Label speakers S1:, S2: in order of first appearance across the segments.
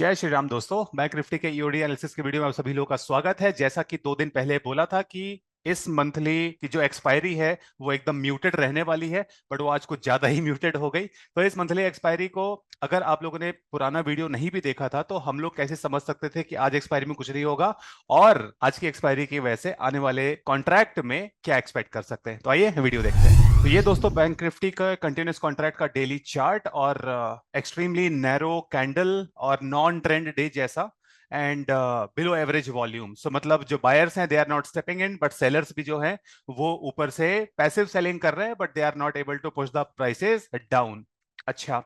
S1: जय श्री राम दोस्तों। Bank Nifty के ईओडी एनालिसिस के वीडियो में आप सभी लोगों का स्वागत है। जैसा कि 2 दिन पहले बोला था कि इस मंथली की जो एक्सपायरी है वो एकदम म्यूटेड रहने वाली है, बट वो आज कुछ ज्यादा ही म्यूटेड हो गई। तो इस मंथली एक्सपायरी को अगर आप लोगों ने पुराना वीडियो नहीं भी देखा था तो हम लोग कैसे समझ सकते थे कि आज एक्सपायरी में कुछ नहीं होगा और आज की एक्सपायरी की वजह से आने वाले कॉन्ट्रैक्ट में क्या एक्सपेक्ट कर सकते हैं। तो आइए वीडियो देखते हैं। तो ये दोस्तों बैंक निफ्टी का कंटिन्यूस कॉन्ट्रैक्ट का डेली चार्ट और एक्सट्रीमली नैरो कैंडल और नॉन ट्रेंड डे जैसा and below average volume. So मतलब जो बायर्स हैं they are not stepping in, but sellers भी जो हैं वो ऊपर से पैसिव सेलिंग कर रहे हैं, but they are not able to push the prices down. अच्छा,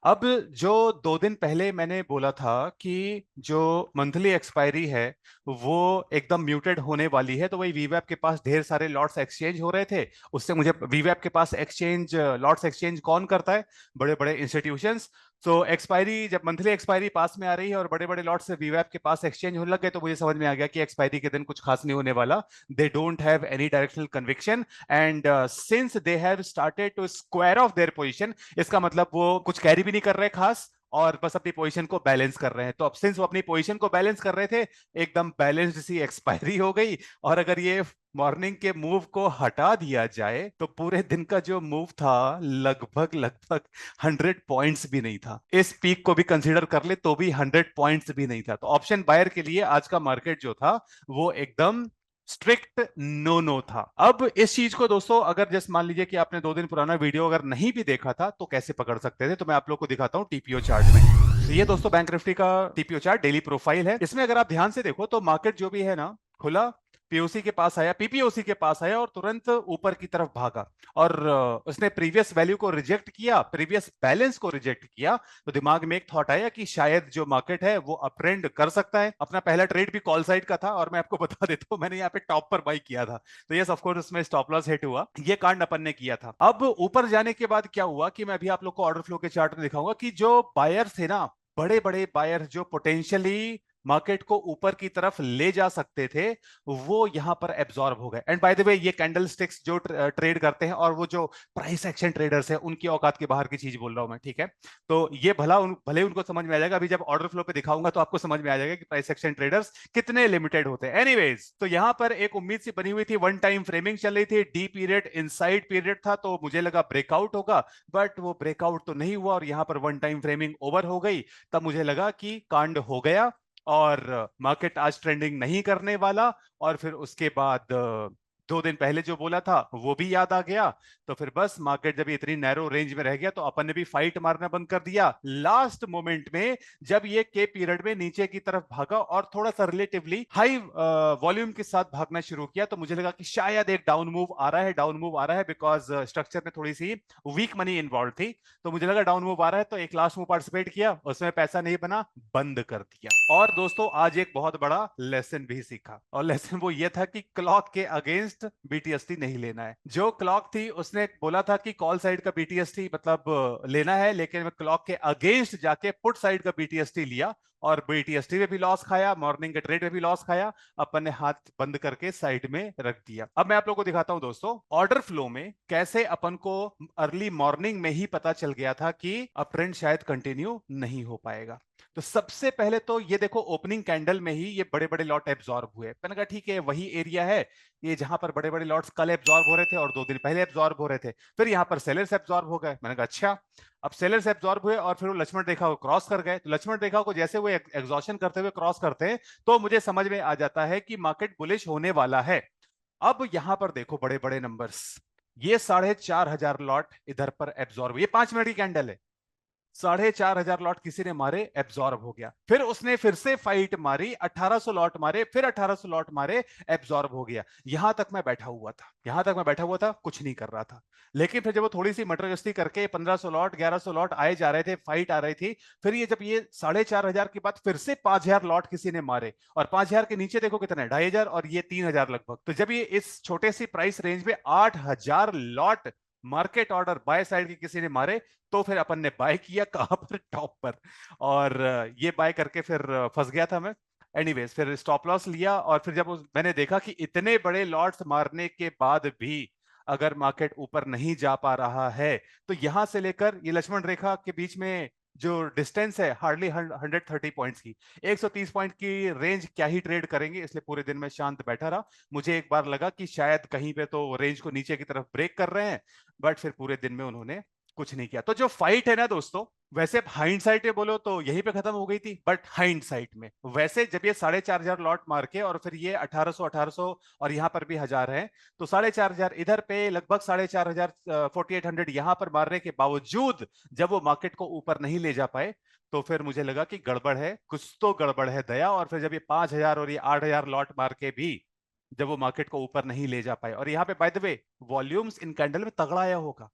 S1: अब जो 2 दिन पहले मैंने बोला था कि जो मंथली एक्सपायरी है वो एकदम म्यूटेड होने वाली है, तो वही वीवैप के पास ढेर सारे लॉट्स एक्सचेंज हो रहे थे। उससे मुझे वीवैप के पास एक्सचेंज लॉट्स एक्सचेंज कौन करता है? बड़े बड़े इंस्टीट्यूशंस। तो एक्सपायरी जब मंथली एक्सपायरी पास में आ रही है और बड़े बड़े लॉट्स वीवैप के पास एक्सचेंज होने लग गए तो मुझे समझ में आ गया कि एक्सपायरी के दिन कुछ खास नहीं होने वाला। They don't have any directional conviction and since they have started to square off their position, इसका मतलब वो कुछ कैरी भी नहीं कर रहे खास और बस अपनी पोजीशन को बैलेंस कर रहे हैं। तो अब सिंस वो अपनी पोजीशन को बैलेंस कर रहे थे, एकदम बैलेंस्ड सी एक्सपायरी हो गई। और अगर ये मॉर्निंग के मूव को हटा दिया जाए तो पूरे दिन का जो मूव था लगभग लगभग 100 पॉइंट्स भी नहीं था। इस पीक को भी कंसीडर कर ले तो भी 100 पॉइंट्स भी नहीं था। तो ऑप्शन बायर के लिए आज का मार्केट जो था वो एकदम स्ट्रिक्ट नो नो था। अब इस चीज को दोस्तों अगर जस्ट मान लीजिए कि आपने 2 दिन पुराना वीडियो अगर नहीं भी देखा था तो कैसे पकड़ सकते थे, तो मैं आप लोग को दिखाता हूं टीपीओ चार्ट में। तो ये दोस्तों बैंक निफ्टी का टीपीओ चार्ट डेली प्रोफाइल है। इसमें अगर आप ध्यान से देखो तो मार्केट जो भी है ना, खुला, पीओसी के पास आया, पीपीओसी के पास आया और तुरंत ऊपर की तरफ भागा और उसने प्रीवियस वैल्यू को रिजेक्ट किया, प्रीवियस बैलेंस को रिजेक्ट किया। तो दिमाग में एक थॉट आया कि शायद जो मार्केट है वो अपट्रेंड कर सकता है। अपना पहला ट्रेड भी कॉल साइड का था और मैं आपको बता देता हूं मैंने यहाँ पे टॉप पर बाई किया था। तो यस ऑफ कोर्स उसमें स्टॉप लॉस हिट हुआ, ये कांड अपन ने किया था। अब ऊपर जाने के बाद क्या हुआ कि मैं अभी आप लोग को ऑर्डर फ्लो के चार्ट में दिखाऊंगा कि जो बायर थे ना, बड़े बड़े बायर जो पोटेंशियली मार्केट को ऊपर की तरफ ले जा सकते थे, वो यहां पर एब्जॉर्ब हो गए। एंड बाय द वे ये कैंडल स्टिक्स जो ट्रेड करते हैं और वो जो प्राइस एक्शन ट्रेडर्स हैं उनकी औकात के बाहर की चीज बोल रहा हूं मैं, ठीक है? तो ये भले उनको समझ में आ जाएगा, अभी जब ऑर्डर फ्लो पे दिखाऊंगा तो आपको समझ में आ जाएगा कि प्राइस एक्शन ट्रेडर्स कितने लिमिटेड होते हैं। एनीवेज, तो यहां पर एक उम्मीद सी बनी हुई थी, वन टाइम फ्रेमिंग चल रही थी, डी पीरियड इनसाइड पीरियड था, तो मुझे लगा ब्रेकआउट होगा, बट वो ब्रेकआउट तो नहीं हुआ और यहां पर वन टाइम फ्रेमिंग ओवर हो गई। तब मुझे लगा कि कांड हो गया और मार्केट आज ट्रेंडिंग नहीं करने वाला। और फिर उसके बाद 2 दिन पहले जो बोला था वो भी याद आ गया। तो फिर बस मार्केट जब इतनी नैरो रेंज में रह गया तो अपन ने भी फाइट मारना बंद कर दिया। लास्ट मोमेंट में जब ये के पीरियड में नीचे की तरफ भागा और थोड़ा सा रिलेटिवली हाई वॉल्यूम के साथ भागना शुरू किया, तो मुझे लगा कि शायद एक डाउन मूव आ रहा है, डाउन मूव आ रहा है, बिकॉज स्ट्रक्चर में थोड़ी सी वीक मनी इन्वॉल्व थी। तो मुझे लगा डाउन मूव आ रहा है, तो एक लास्ट मूव पार्टिसिपेट किया, उसमें पैसा नहीं बना, बंद कर दिया। और दोस्तों आज एक बहुत बड़ा लेसन भी सीखा, और लेसन वो ये था कि क्लॉक के अगेंस्ट बीटीएसटी नहीं लेना है। जो क्लॉक थी उसने बोला था कि कॉल साइड का बीटीएसटी मतलब लेना है, लेकिन मैं क्लॉक के अगेंस्ट जाके पुट साइड का बीटीएसटी लिया और बीटीएसटी में भी लॉस खाया, मॉर्निंग के ट्रेड में भी लॉस खाया। अपन ने हाथ बंद करके साइड में रख दिया। अब मैं आप लोगों को दिखाता हूं दोस्तों ऑर्डर फ्लो में कैसे अपन को अर्ली मॉर्निंग में ही पता चल गया था कि अब ट्रेंड शायद कंटिन्यू नहीं हो पाएगा। तो सबसे पहले तो ये देखो ओपनिंग कैंडल में ही ये बड़े बड़े लॉट एब्जॉर्ब हुए। मैंने कहा ठीक है वही एरिया है ये जहां पर बड़े बड़े लॉट्स कल एब्जॉर्ब हो रहे थे और 2 दिन पहले एब्जॉर्ब हो रहे थे। फिर यहां पर सेलर्स एब्जॉर्ब हो गए। मैंने कहा अच्छा, अब सेलर्स एब्जॉर्ब हुए और फिर वो लक्ष्मण रेखा को क्रॉस कर गए। तो लक्ष्मण रेखा को जैसे वो एग्जॉशन करते हुए क्रॉस करते हैं तो मुझे समझ में आ जाता है कि मार्केट बुलिश होने वाला है। अब यहां पर देखो बड़े बड़े नंबर्स, ये 4,500 लॉट इधर पर एब्जॉर्ब, ये 5 मिनट की कैंडल है। 4,500 लॉट किसी ने मारे, एब्जॉर्ब हो गया। फिर उसने फिर से फाइट मारी, 1,800 लॉट मारे, फिर 1,800 लॉट मारे, एब्जॉर्ब हो गया। यहां तक मैं बैठा हुआ था, यहां तक मैं बैठा हुआ था, कुछ नहीं कर रहा था। लेकिन फिर जब वो थोड़ी सी मटर करके 1,500 लॉट 1,100 लॉट आए जा रहे थे, फाइट आ रही थी, फिर ये जब ये 4,500 के बाद फिर से 5,000 लॉट किसी ने मारे, और 5,000 के नीचे देखो कितने, 2,500 और ये 3,000 लगभग। तो जब ये इस छोटे सी प्राइस रेंज में 8,000 lot market order by side के किसी ने मारे, तो फिर अपन ने बाय किया कहां पर, टॉप पर। और ये बाय करके फिर फंस गया था मैं। एनीवेज फिर स्टॉप लॉस लिया और फिर जब मैंने देखा कि इतने बड़े लॉट्स मारने के बाद भी अगर मार्केट ऊपर नहीं जा पा रहा है, तो यहां से लेकर ये लक्ष्मण रेखा के बीच में जो डिस्टेंस है हार्डली 130 पॉइंट्स की, 130 पॉइंट की रेंज क्या ही ट्रेड करेंगे, इसलिए पूरे दिन में शांत बैठा रहा। मुझे एक बार लगा कि शायद कहीं पे तो रेंज को नीचे की तरफ ब्रेक कर रहे हैं, बट फिर पूरे दिन में उन्होंने कुछ नहीं किया। तो जो फाइट है ना दोस्तों, वैसे हाइंडसाइट में बोलो तो यहीं पे खत्म हो गई थी, बट हाइंडसाइट में वैसे जब ये 4,500 लॉट मार के और फिर ये 1800 और यहां पर भी 1000 है, तो 4,500 इधर पे, लगभग 4,400 4800 यहां पर मारने के बावजूद जब वो मार्केट को ऊपर नहीं ले जा पाए, तो फिर मुझे लगा कि गड़बड़ है, कुछ तो गड़बड़ है दया। और फिर जब ये 5,000 और ये 8,000 लॉट मार के भी जब वो मार्केट को ऊपर नहीं ले जा पाए, और यहाँ पे by the way volumes in candle में तगड़ा आया होगा,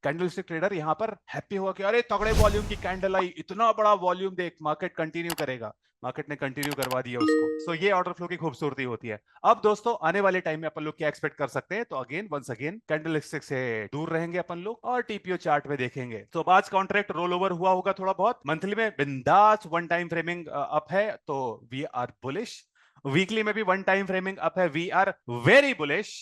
S1: कैंडलस्टिक ट्रेडर यहां पर हैप्पी हुआ कि अरे तगड़े वॉल्यूम की कैंडल आई, इतना बड़ा वॉल्यूम, देख मार्केट कंटिन्यू करेगा। मार्केट ने कंटिन्यू करवा दिया उसको। सो ये ऑर्डर फ्लो की खूबसूरती होती है। अब दोस्तों आने वाले टाइम में अपन लोग क्या एक्सपेक्ट कर सकते हैं, तो अगेन वंस अगेन कैंडलस्टिक से दूर रहेंगे अपन लोग और टीपीओ चार्ट में देखेंगे। तो आज कॉन्ट्रैक्ट रोल ओवर हुआ होगा थोड़ा बहुत, मंथली में बिंदास वन टाइम फ्रेमिंग अप है, तो वी आर बुलिश। वीकली में भी वन टाइम फ्रेमिंग अप है, वी आर वेरी बुलिश।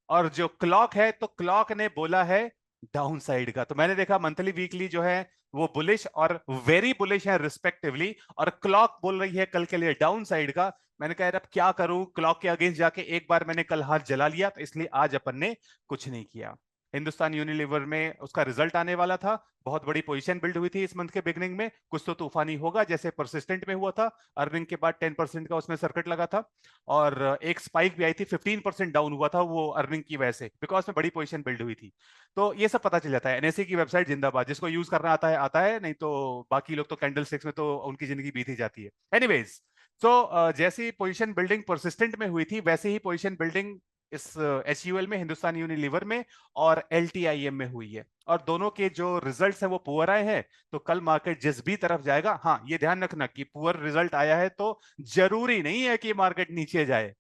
S1: और जो क्लॉक है, तो क्लॉक ने बोला है डाउन साइड का। तो मैंने देखा मंथली वीकली जो है वो बुलिश और वेरी बुलिश है रिस्पेक्टिवली, और क्लॉक बोल रही है कल के लिए डाउन साइड का। मैंने कहा यार अब क्या करूं, क्लॉक के अगेंस्ट जाके एक बार मैंने कल हाथ जला लिया, तो इसलिए आज अपन ने कुछ नहीं किया। हिंदुस्तान यूनिलीवर में उसका रिजल्ट आने वाला था, बहुत बड़ी पोजीशन बिल्ड हुई थी इस मंथ के बिगनिंग में, कुछ तो तूफानी होगा जैसे परसिस्टेंट में हुआ था। अर्निंग के बाद 10% का उसमें सर्किट लगा था, और एक स्पाइक भी आई थी, 15% डाउन हुआ था वो अर्निंग की वजह से, बिकॉज में बड़ी पोजीशन बिल्ड हुई थी। तो ये सब पता चल जाता है। एनएससी की वेबसाइट जिंदाबाद, जिसको यूज करना आता है, नहीं तो बाकी लोग तो कैंडल स्टिक्स में तो उनकी जिंदगी बीत ही जाती है। एनीवेज, तो जैसी पोजीशन बिल्डिंग परसिस्टेंट में हुई थी, वैसे ही पोजीशन बिल्डिंग इस एचयूएल में, हिंदुस्तान यूनिलीवर में और एलटीआईएम में हुई है, और दोनों के जो रिजल्ट्स हैं वो पुअर आए हैं। तो कल मार्केट जिस भी तरफ जाएगा, हाँ ये ध्यान रखना कि पुअर रिजल्ट आया है तो जरूरी नहीं है कि मार्केट नीचे जाए।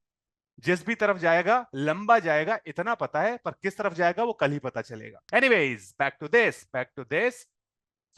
S1: जिस भी तरफ जाएगा लंबा जाएगा, इतना पता है, पर किस तरफ जाएगा वो कल ही पता चलेगा। Anyways, back to this.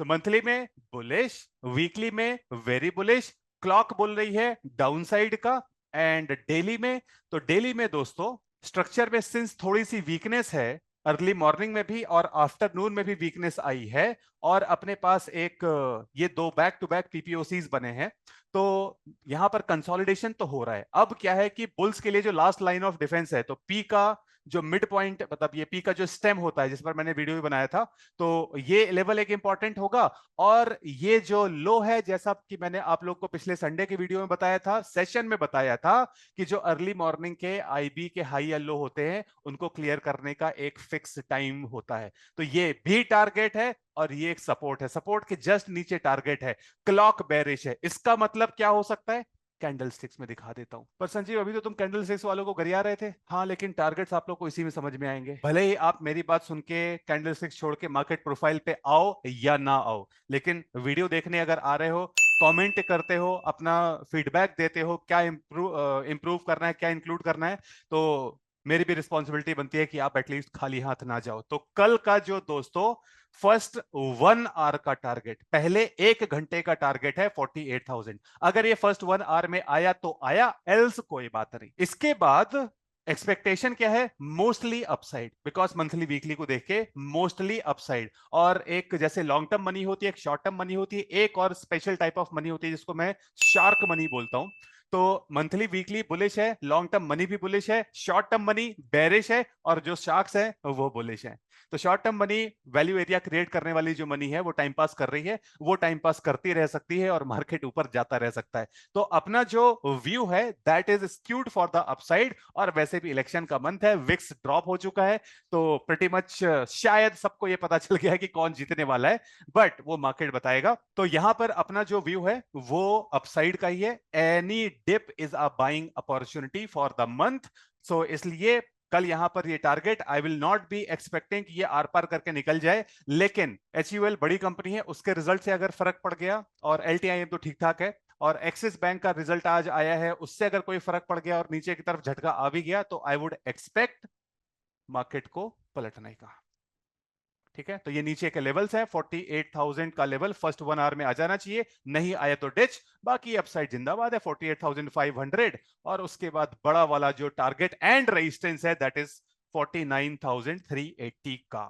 S1: तो मंथली में बुलिश, वीकली में वेरी बुलिश, क्लॉक बोल रही है डाउनसाइड का। एंड डेली में, तो डेली में दोस्तों स्ट्रक्चर में सिंस थोड़ी सी वीकनेस है, अर्ली मॉर्निंग में भी और आफ्टरनून में भी वीकनेस आई है, और अपने पास एक ये दो बैक टू बैक पीपीओसीज बने हैं, तो यहां पर कंसोलिडेशन तो हो रहा है। अब क्या है कि बुल्स के लिए जो लास्ट लाइन ऑफ डिफेंस है, तो पी का जो मिड पॉइंट, मतलब ये पी का जो स्टेम होता है जिस पर मैंने वीडियो भी बनाया था, तो ये लेवल एक इंपॉर्टेंट होगा। और ये जो लो है, जैसा कि मैंने आप लोग को पिछले संडे के वीडियो में बताया था, सेशन में बताया था, कि जो अर्ली मॉर्निंग के आईबी के हाई या लो होते हैं उनको क्लियर करने का एक फिक्स टाइम होता है। तो ये भी टारगेट है और ये एक सपोर्ट है, सपोर्ट के जस्ट नीचे टारगेट है। क्लॉक बेरिश है, इसका मतलब क्या हो सकता है, कैंडल स्टिक्स में दिखा देता हूं। पर संजीव अभी तो तुम कैंडल स्टिक्स वालों को गरिया रहे थे। हाँ, लेकिन टारगेट्स आप लोग को इसी में समझ में आएंगे, भले ही आप मेरी बात सुन के कैंडल स्टिक्स छोड़ के मार्केट प्रोफाइल पे आओ या ना आओ, लेकिन वीडियो देखने अगर आ रहे हो, कमेंट करते हो, अपना फीडबैक देते हो, क्या इंप्रूव करना है, क्या इंक्लूड करना है, तो मेरी भी रिस्पॉन्सिबिलिटी बनती है कि आप एटलीस्ट खाली हाथ ना जाओ। तो कल का जो दोस्तों फर्स्ट 1 आवर का टारगेट, पहले 1 घंटे का टारगेट है 48,000। अगर ये फर्स्ट 1 आवर में आया तो आया, एल्स कोई बात नहीं। इसके बाद एक्सपेक्टेशन क्या है, mostly upside, because monthly weekly को देख के मोस्टली अपसाइड। और एक जैसे लॉन्ग टर्म मनी होती है, एक शॉर्ट टर्म मनी होती है, एक और स्पेशल टाइप ऑफ मनी होती है जिसको मैं शार्क मनी बोलता हूं। तो मंथली वीकली बुलिश है, लॉन्ग टर्म मनी भी बुलिश है, शॉर्ट टर्म मनी बेरिश है, और जो शार्क्स है वो बुलिश है। तो short term money value area create करने वाली जो मनी है वो टाइम पास कर रही है, वो टाइम पास करती रह सकती है और मार्केट ऊपर जाता रह सकता है। तो अपना जो व्यू है that is skewed for the upside. और वैसे भी इलेक्शन का मंथ है, विक्स ड्रॉप हो चुका है, तो प्रीटी मच शायद सबको ये पता चल गया है कि कौन जीतने वाला है, बट वो मार्केट बताएगा। तो यहां पर अपना जो व्यू है वो अपसाइड का ही है। Any dip is a buying opportunity for the month. So इसलिए कल यहां पर ये target, I will not be expecting कि ये आर पार करके निकल जाए, लेकिन एचयूएल बड़ी कंपनी है, उसके रिजल्ट से अगर फर्क पड़ गया, और एलटीआईएम तो ठीक ठाक है, और एक्सिस बैंक का रिजल्ट आज आया है, उससे अगर कोई फर्क पड़ गया और नीचे की तरफ झटका आ भी गया, तो आई वुड एक्सपेक्ट मार्केट को पलटने का। ठीक है, तो ये नीचे के लेवल्स है, 48,000 का लेवल फर्स्ट 1 आवर में आ जाना चाहिए, नहीं आया तो डिच, बाकी अपसाइड जिंदाबाद है 48,500। और उसके बाद बड़ा वाला जो टारगेट एंड रेजिस्टेंस है दैट इज 49,380 का।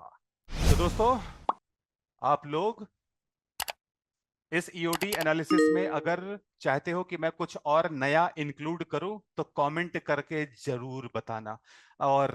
S1: तो दोस्तों आप लोग इस ईओडी एनालिसिस में अगर चाहते हो कि मैं कुछ और नया इंक्लूड करूं तो कमेंट करके जरूर बताना। और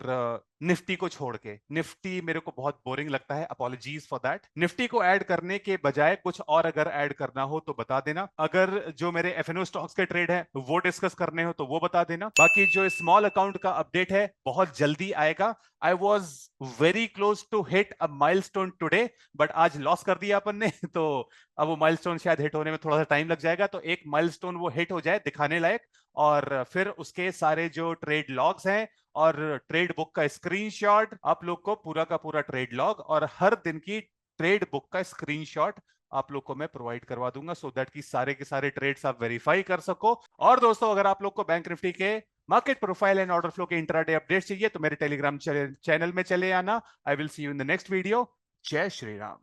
S1: निफ्टी को छोड़ के, निफ्टी मेरे को बहुत बोरिंग लगता है, अपॉलॉजीज फॉर दैट। निफ्टी को ऐड करने के बजाय कुछ और अगर ऐड करना हो तो बता देना। अगर जो मेरे एफएनओ स्टॉक्स के ट्रेड है वो डिस्कस करने हो तो वो बता देना। बाकी जो स्मॉल अकाउंट का अपडेट है बहुत जल्दी आएगा। I was very close to hit a milestone today, but आज लॉस कर दिया अपन ने तो अब वो माइलस्टोन शायद हिट होने में थोड़ा सा टाइम लग जाएगा। तो एक माइलस्टोन वो हिट हो जाए दिखाने लायक, और फिर उसके सारे जो ट्रेड लॉग्स हैं और ट्रेड बुक का स्क्रीनशॉट, आप लोग को पूरा का पूरा ट्रेड लॉग और हर दिन की ट्रेड बुक का स्क्रीनशॉट आप लोग को मैं प्रोवाइड करवा दूंगा, सो दैट कि सारे के सारे ट्रेड्स आप वेरीफाई कर सको। और दोस्तों, अगर आप लोग को बैंक निफ्टी के market profile and order flow के इंट्राडे अपडेट्स चाहिए तो मेरे टेलीग्राम चैनल में चले आना। I will see you in the next video. जय श्री राम।